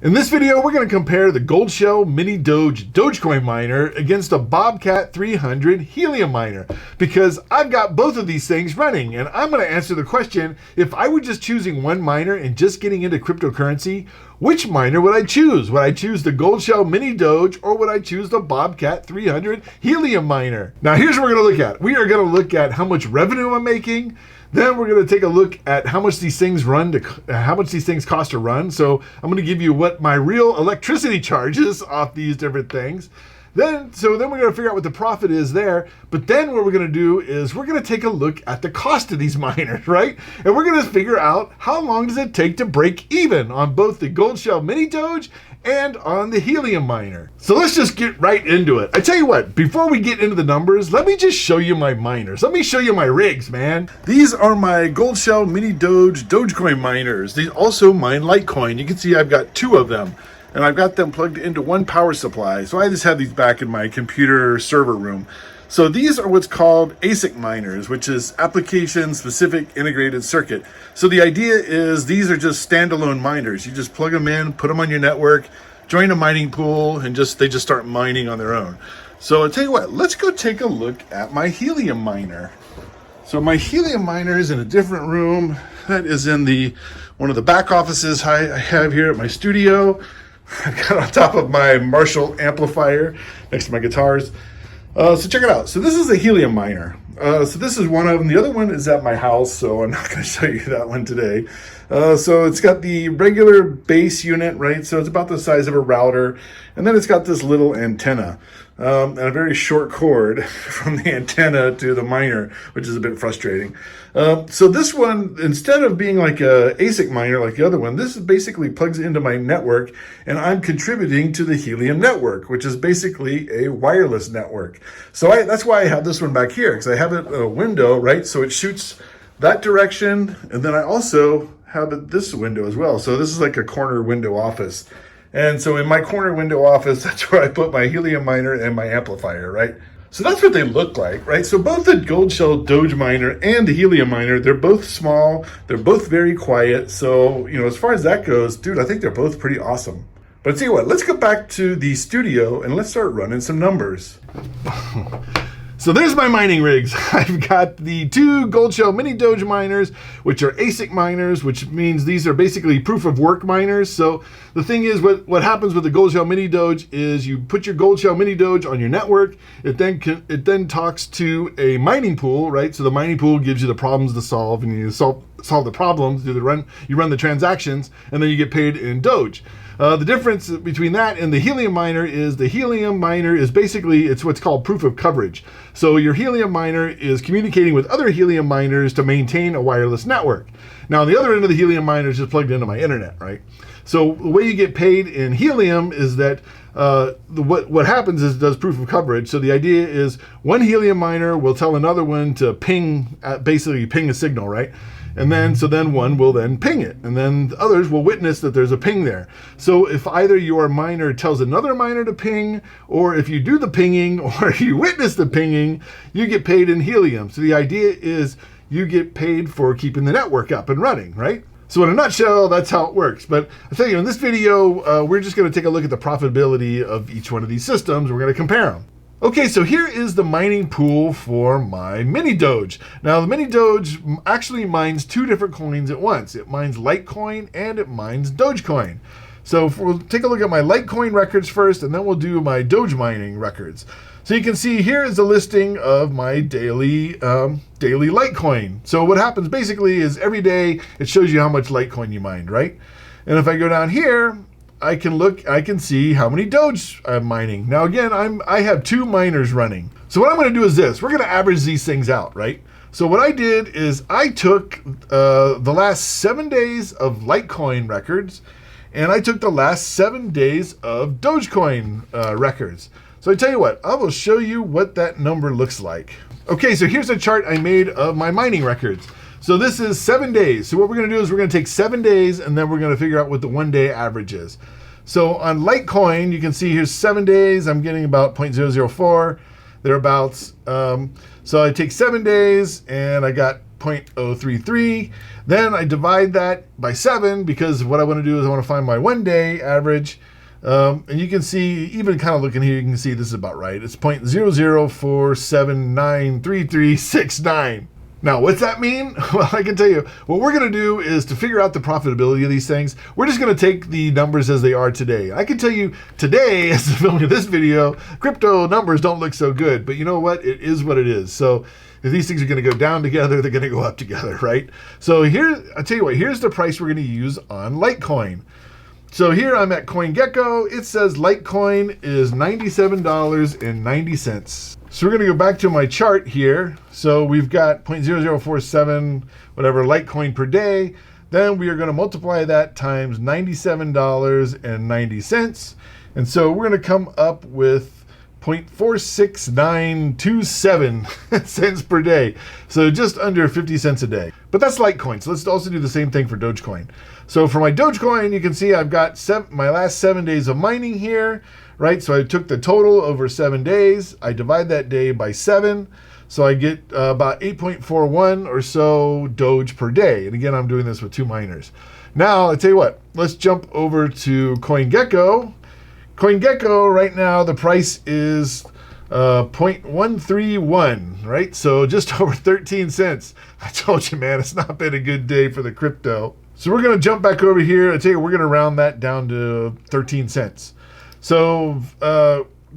In this video, we're going to compare the Goldshell Mini-Doge Dogecoin miner against a Bobcat 300 Helium miner because I've got both of these things running, and I'm going to answer the question, if I were just choosing one miner and just getting into cryptocurrency, which miner would I choose? Would I choose the Goldshell Mini-Doge or would I choose the Bobcat 300 Helium miner? Now here's what we're going to look at. We are going to look at how much revenue I'm making. Then we're going to take a look at how much these things cost to run. So I'm going to give you what my real electricity charges off these different things. Then we're going to figure out what the profit is there. But then what we're going to do is we're going to take a look at the cost of these miners, right? And we're going to figure out how long does it take to break even on both the Goldshell Mini-Doge and on the Helium miner. So let's just get right into it. I tell you what, before we get into the numbers, let me just show you my miners. Let me show you my rigs, man. These are my Goldshell Mini-Doge Dogecoin miners. These also mine Litecoin. You can see I've got two of them, and I've got them plugged into one power supply. So I just have these back in my computer server room. So these are what's called ASIC miners, which is application specific integrated circuit. So the idea is these are just standalone miners. You just plug them in, put them on your network, join a mining pool, and they just start mining on their own. So I'll tell you what, let's go take a look at my Helium miner. So my Helium miner is in a different room. That is in one of the back offices I have here at my studio. I've got on top of my Marshall amplifier next to my guitars. So check it out. So this is a Helium miner. So this is one of them. The other one is at my house, so I'm not going to show you that one today. So it's got the regular base unit, right? So it's about the size of a router. And then it's got this little antenna and a very short cord from the antenna to the miner, which is a bit frustrating. So this one, instead of being like a ASIC miner like the other one, this basically plugs into my network, and I'm contributing to the Helium network, which is basically a wireless network. So that's why I have this one back here, because I have it a window, right? So it shoots that direction, and then I also have it this window as well. So this is like a corner window office. And so in my corner window office, that's where I put my Helium miner and my amplifier, right? So that's what they look like, right? So both the Goldshell Doge miner and the Helium miner, they're both small. They're both very quiet. So, as far as that goes, dude, I think they're both pretty awesome. But I'll tell you what, let's go back to the studio and let's start running some numbers. So there's my mining rigs. I've got the two Goldshell Mini-Doge miners, which are ASIC miners, which means these are basically proof of work miners. So the thing is, what happens with the Goldshell Mini-Doge is you put your Goldshell Mini-Doge on your network. It then talks to a mining pool, right? So the mining pool gives you the problems to solve, and you solve the problems. You run the transactions, and then you get paid in Doge. The difference between that and the Helium miner is the Helium miner is basically, it's what's called proof of coverage. So your Helium miner is communicating with other Helium miners to maintain a wireless network. Now, on the other end of the Helium miner is just plugged into my internet, right? So the way you get paid in Helium is that what happens is it does proof of coverage. So the idea is one Helium miner will tell another one to basically ping a signal, right? And then one will then ping it, and then the others will witness that there's a ping there. So if either your miner tells another miner to ping, or if you do the pinging, or you witness the pinging, you get paid in Helium. So the idea is you get paid for keeping the network up and running, right? So in a nutshell, that's how it works. But I tell you, in this video, we're just going to take a look at the profitability of each one of these systems. We're going to compare them. Okay, so here is the mining pool for my Mini-Doge. Now, the Mini-Doge actually mines two different coins at once. It mines Litecoin and it mines Dogecoin. So we'll take a look at my Litecoin records first, and then we'll do my Doge mining records. So you can see here is a listing of my daily Litecoin. So what happens basically is every day it shows you how much Litecoin you mined, right? And if I go down here, I can see how many Doge I'm mining. Now again, I have two miners running. So what I'm going to do is this. We're going to average these things out, right? So what I did is I took the last 7 days of Litecoin records, and I took the last 7 days of Dogecoin records. So I tell you what, I will show you what that number looks like. Okay, so here's a chart I made of my mining records. So this is 7 days. So what we're going to do is we're going to take 7 days, and then we're going to figure out what the 1 day average is. So on Litecoin, you can see here's 7 days. I'm getting about 0.004 thereabouts. So I take 7 days, and I got 0.033. Then I divide that by 7 because what I want to do is I want to find my 1 day average. And you can see, even kind of looking here, you can see this is about right. It's 0.004793369. Now, what's that mean? Well, I can tell you, what we're going to do is to figure out the profitability of these things, we're just going to take the numbers as they are today. I can tell you today, as the filming of this video, crypto numbers don't look so good, but you know what? It is what it is. So if these things are going to go down together, they're going to go up together, right? So here, I'll tell you what, here's the price we're going to use on Litecoin. So here I'm at CoinGecko. It says Litecoin is $97.90. So we're going to go back to my chart here. So we've got 0.0047 whatever Litecoin per day. Then we are going to multiply that times $97.90. And so we're going to come up with 0.46927 cents per day. So just under 50 cents a day. But that's Litecoin. So let's also do the same thing for Dogecoin. So for my Dogecoin, you can see I've got my last 7 days of mining here, right? So I took the total over 7 days. I divide that day by 7. So I get about 8.41 or so Doge per day. And again, I'm doing this with 2 miners. Now, I tell you what, let's jump over to CoinGecko. CoinGecko right now, the price is 0.131, right? So just over 13 cents. I told you, man, it's not been a good day for the crypto. So we're going to jump back over here. I tell you, we're going to round that down to 13 cents. So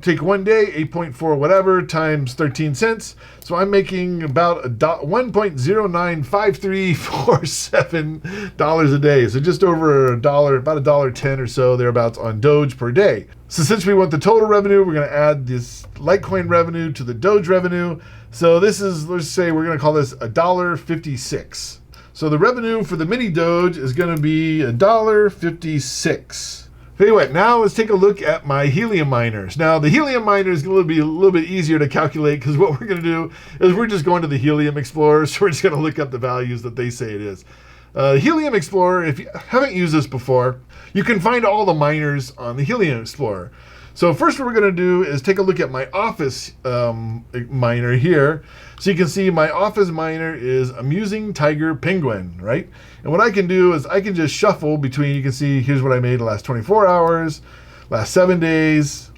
take 1 day, 8.4 whatever, times 13 cents. So I'm making about $1.095347 a day. So just over $1, about $1.10 or so thereabouts on Doge per day. So since we want the total revenue, we're going to add this Litecoin revenue to the Doge revenue. So this is, let's say we're going to call this $1.56. So the revenue for the mini Doge is going to be $1.56. Anyway, now let's take a look at my helium miners. Now the helium miner is going to be a little bit easier to calculate because what we're going to do is we're just going to the Helium Explorer. So we're just going to look up the values that they say it is. Helium Explorer, if you haven't used this before, you can find all the miners on the Helium Explorer. So first what we're going to do is take a look at my office miner here. So you can see my office miner is Amusing Tiger Penguin, right? And what I can do is I can just shuffle between, you can see here's what I made the last 24 hours, last 7 days,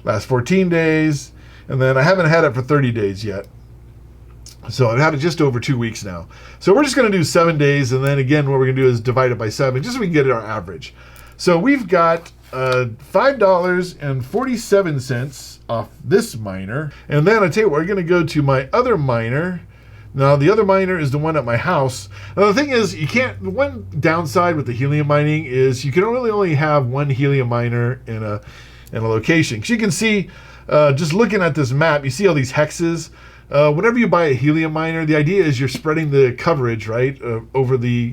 last 14 days, and then I haven't had it for 30 days yet. So I've had it just over 2 weeks now. So we're just going to do 7 days, and then again what we're going to do is divide it by 7 just so we can get our average. So we've got $5.47 off this miner. And then I tell you what, we're going to go to my other miner. Now the other miner is the one at my house. Now the thing is, you can't, the one downside with the helium mining is you can really only have one helium miner in a location. Because you can see, just looking at this map, you see all these hexes. Whenever you buy a helium miner, the idea is you're spreading the coverage, right, over the,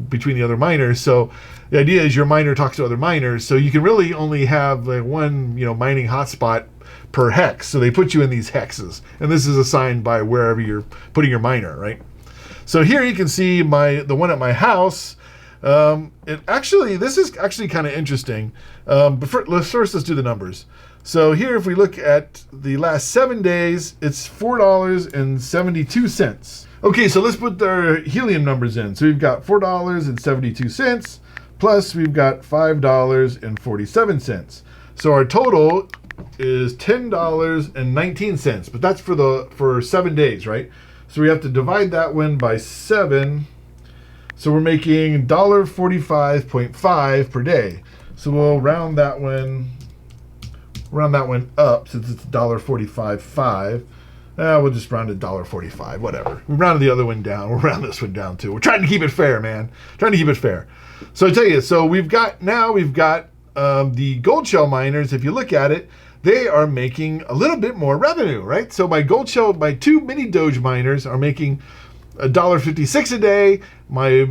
between the other miners. So the idea is your miner talks to other miners. So you can really only have like one, mining hotspot per hex. So they put you in these hexes. And this is assigned by wherever you're putting your miner, right? So here you can see the one at my house. This is actually kind of interesting. But let's do the numbers. So here, if we look at the last 7 days, it's $4.72. Okay, so let's put their helium numbers in. So we've got $4.72 plus we've got $5.47. So our total is $10.19, but that's for 7 days, right? So we have to divide that one by 7. So we're making $1.45.5 per day. So we'll round that one up since it's $1.45.5. We'll just round it $1.45, whatever. We rounded the other one down. We'll round this one down too. We're trying to keep it fair, man. Trying to keep it fair. So I tell you, so we've got the Goldshell miners. If you look at it, they are making a little bit more revenue, right? So my 2 mini Doge miners are making $1.56 a day. My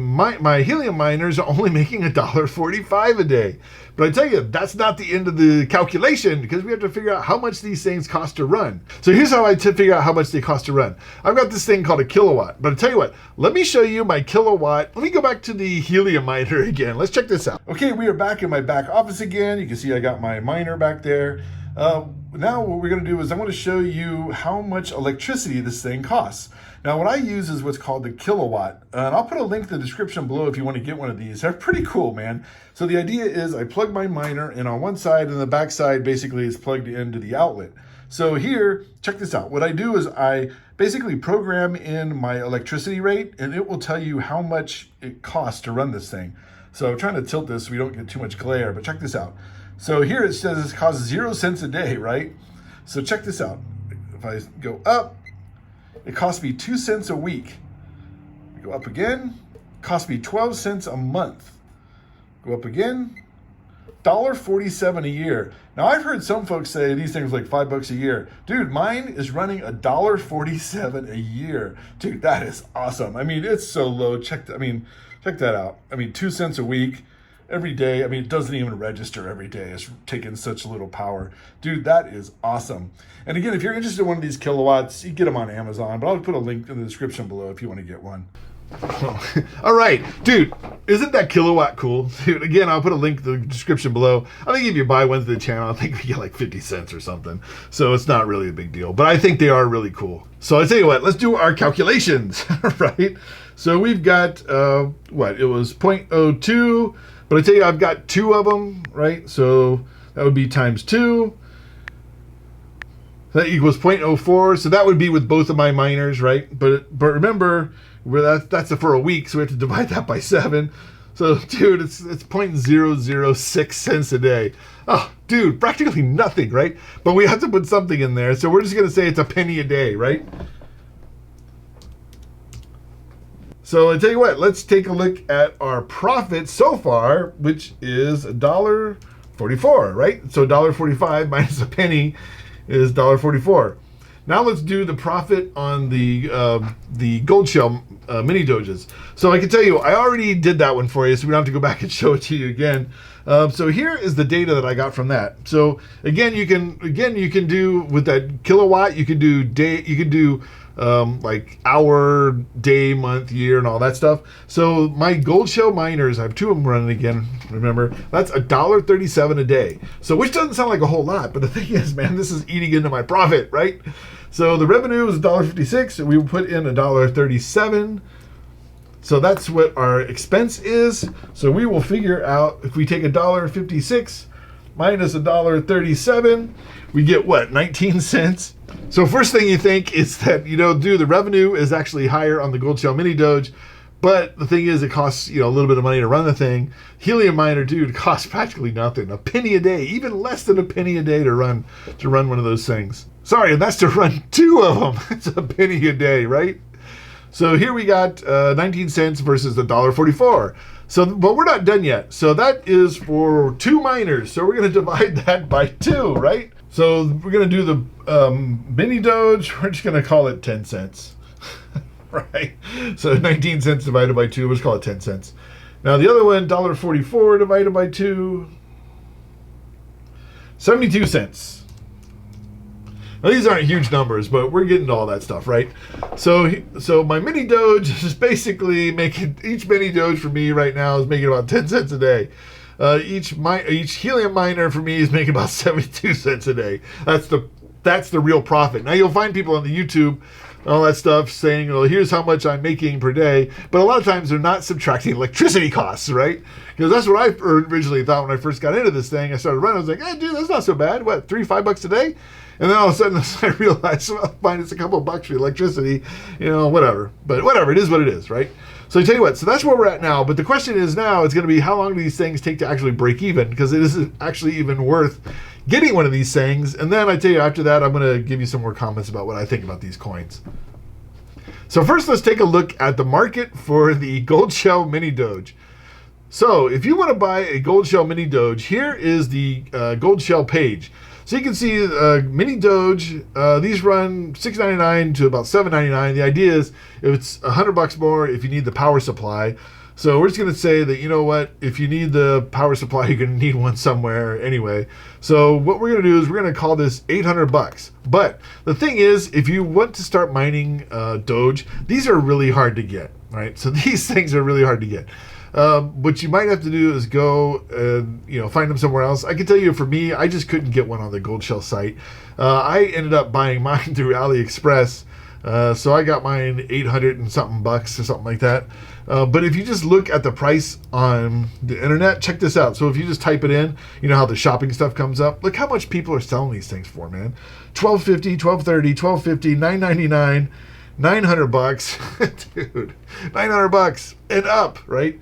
helium miners are only making $1.45 a day. But I tell you, that's not the end of the calculation because we have to figure out how much these things cost to run. So here's how I figure out how much they cost to run. I've got this thing called a kilowatt. But I tell you what, let me show you my kilowatt. Let me go back to the helium miner again. Let's check this out. Okay, we are back in my back office again. You can see I got my miner back there. Now what we're going to do is I'm going to show you how much electricity this thing costs. Now what I use is what's called the kilowatt, and I'll put a link in the description below if you want to get one of these. They're pretty cool, man. So the idea is I plug my miner in on one side, and the back side basically is plugged into the outlet. So here, check this out. What I do is I basically program in my electricity rate, and it will tell you how much it costs to run this thing. So I'm trying to tilt this so we don't get too much glare, but check this out. So here it says it costs 0 cents a day, right? So check this out. If I go up, it costs me 2 cents a week. Go up again, it costs me 12 cents a month. Go up again, $1.47 a year. Now I've heard some folks say these things are like $5 a year. Dude, mine is running $1.47 a year. Dude, that is awesome. I mean, it's so low. Check that out. I mean, 2 cents a week. Every day, I mean, it doesn't even register every day. It's taking such little power. Dude, that is awesome. And again, if you're interested in one of these kilowatts, you get them on Amazon, but I'll put a link in the description below if you want to get one. All right, dude, isn't that kilowatt cool? Dude, again, I'll put a link in the description below. I think if you buy one to the channel, I think we get like 50 cents or something. So it's not really a big deal, but I think they are really cool. So I tell you what, let's do our calculations, right? So we've got, it was 0.02. But I tell you, I've got 2 of them, right? So that would be times 2. That equals 0.04. So that would be with both of my miners, right? But remember, that's for a week, so we have to divide that by 7. So, dude, it's 0.006 cents a day. Oh, dude, practically nothing, right? But we have to put something in there. So we're just going to say it's a penny a day, right? So I tell you what, let's take a look at our profit so far, which is $1.44, right? So $1.45 minus a penny is $1.44. Now let's do the profit on the Goldshell Mini-Doges. So I can tell you, I already did that one for you, so we don't have to go back and show it to you again. So here is the data that I got from that. So again, you can do with that kilowatt, you can do like hour, day, month, year, and all that stuff. So my Goldshell miners, I have 2 of them running again, remember, that's $1.37 a day. So which doesn't sound like a whole lot, but the thing is, man, this is eating into my profit, right? So the revenue is $1.56, and we will put in $1.37. So that's what our expense is. So we will figure out if we take $1.56 minus $1.37, we get what, 19 cents? So first thing you think is that, the revenue is actually higher on the Goldshell Mini-Doge, but the thing is it costs, a little bit of money to run the thing. Helium Miner, dude, costs practically nothing. A penny a day, even less than a penny a day to run one of those things. Sorry, and that's to run 2 of them. It's a penny a day, right? So here we got 19 cents versus $1.44. So, but we're not done yet. So that is for 2 miners. So we're going to divide that by 2, right? So we're going to do the Mini-Doge. We're just going to call it 10 cents, right? So 19 cents divided by 2, we'll just call it 10 cents. Now the other one, $1.44 divided by 2, 72 cents. Now these aren't huge numbers, but we're getting to all that stuff, right? So my Mini-Doge is basically each Mini-Doge for me right now is making about 10 cents a day. Each helium miner for me is making about 72 cents a day. That's the real profit. Now you'll find people on the YouTube, all that stuff saying, well, here's how much I'm making per day. But a lot of times they're not subtracting electricity costs, right? Because that's what I originally thought when I first got into this thing. I started running. I was like, hey, dude, that's not so bad. What, $3-5 a day? And then all of a sudden I realized, well, fine, it's a couple of bucks for electricity, whatever. But whatever, it is what it is, right? So I tell you what, so that's where we're at now. But the question is now, it's going to be how long do these things take to actually break even? Because it isn't actually even worth getting one of these things. And then I tell you, after that, I'm going to give you some more comments about what I think about these coins. So first, let's take a look at the market for the Goldshell Mini-Doge. So if you want to buy a Goldshell Mini-Doge, here is the Goldshell page. So you can see Mini-Doge, these run $6.99 to about $7.99. The idea is if it's $100 more if you need the power supply. So we're just going to say that, you know what, if you need the power supply, you're going to need one somewhere anyway. So what we're going to do is we're going to call this $800. But the thing is, if you want to start mining Doge, these are really hard to get, right? So these things are really hard to get. What you might have to do is go and find them somewhere else. I can tell you, for me, I just couldn't get one on the Goldshell site. I ended up buying mine through AliExpress. So I got mine 800 and something bucks or something like that. But if you just look at the price on the internet, check this out. So if you just type it in, you know how the shopping stuff comes up. Look how much people are selling these things for, man. $12.50, $12.30, $12.50, $9.99, 900 bucks, dude. 900 bucks and up, right?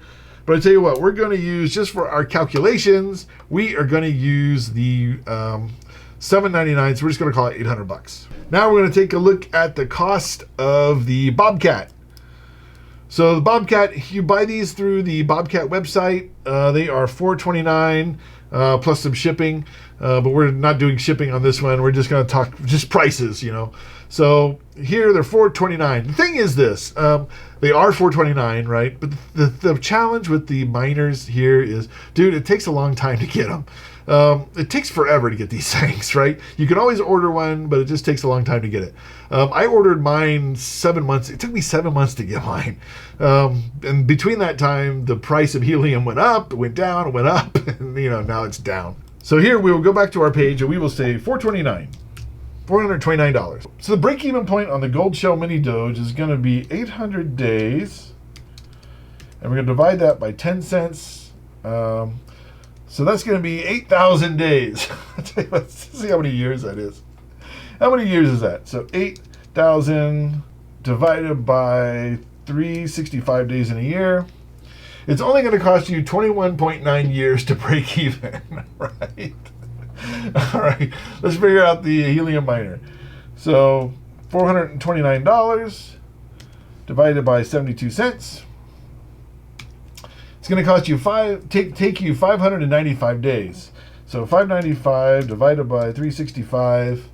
But I tell you what, we're going to use, just for our calculations, we are going to use the $7.99. So we're just going to call it 800 bucks. Now we're going to take a look at the cost of the Bobcat. So the Bobcat, you buy these through the Bobcat website. They are $4.29 plus some shipping, but we're not doing shipping on this one. We're just going to talk just prices, So here they're $4.29. The thing is this, they are $4.29, right? But the challenge with the miners here is, dude, it takes a long time to get them. It takes forever to get these things, right? You can always order one, but it just takes a long time to get it. I ordered mine 7 months. It took me 7 months to get mine. And between that time, the price of helium went up, it went down, it went up, and now it's down. So here we will go back to our page and we will say $429. $429. So the break-even point on the Goldshell Mini-Doge is going to be 800 days. And we're going to divide that by 10 cents. So that's going to be 8,000 days. Let's see how many years that is. How many years is that? So 8,000 divided by 365 days in a year. It's only going to cost you 21.9 years to break even, right? All right, let's figure out the helium miner. So $429 divided by 72 cents. It's going to cost you take you 595 days. So 595 divided by 365.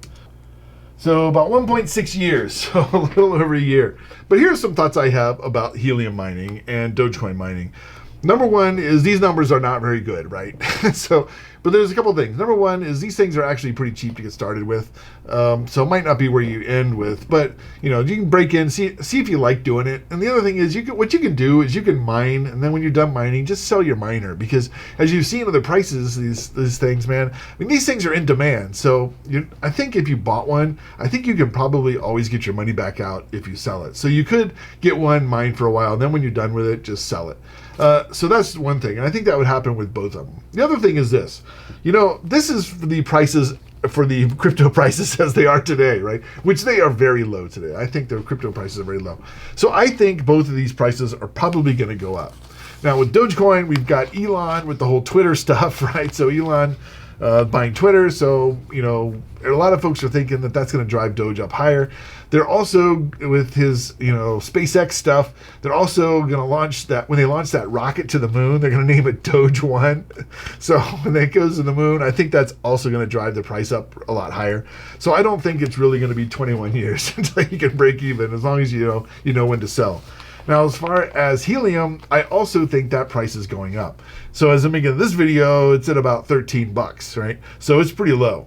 So about 1.6 years, so a little over a year. But here's some thoughts I have about helium mining and Dogecoin mining. Number one is these numbers are not very good, right? But there's a couple of things. Number one is these things are actually pretty cheap to get started with. So it might not be where you end with, but you can break in, see if you like doing it. And the other thing is what you can do is you can mine, and then when you're done mining, just sell your miner, because as you've seen with the prices, these things, man, I mean, these things are in demand. So I think if you bought one, I think you can probably always get your money back out if you sell it. So you could get one, mine for a while, and then when you're done with it, just sell it. So that's one thing, and I think that would happen with both of them. The other thing is this. This is the prices for the crypto prices as they are today, right? Which they are very low today. I think the crypto prices are very low. So I think both of these prices are probably going to go up. Now with Dogecoin, we've got Elon with the whole Twitter stuff, right? So Elon buying Twitter. So, a lot of folks are thinking that that's going to drive Doge up higher. They're also, with his, SpaceX stuff, they're also going to launch that, when they launch that rocket to the moon, they're going to name it Doge 1. So when that goes to the moon, I think that's also going to drive the price up a lot higher. So I don't think it's really going to be 21 years until you can break even, as long as you know when to sell. Now, as far as helium, I also think that price is going up. So as I'm making this video, it's at about 13 bucks, right? So it's pretty low.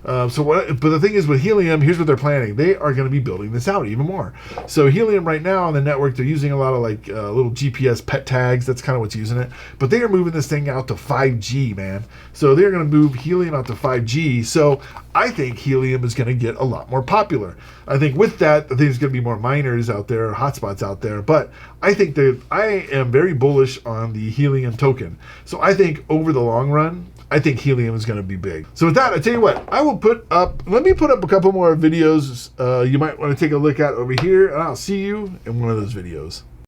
But the thing is with helium, here's what they're planning. They are going to be building this out even more. So helium right now on the network, they're using a lot of little GPS pet tags. That's kind of what's using it. But they are moving this thing out to 5G, man. So they're going to move helium out to 5G. So I think helium is going to get a lot more popular. I think with that, I think there's going to be more miners out there, hotspots out there. But I think that I am very bullish on the helium token. So I think over the long run, I think helium is going to be big. So with that, I tell you what, let me put up a couple more videos you might want to take a look at over here, and I'll see you in one of those videos.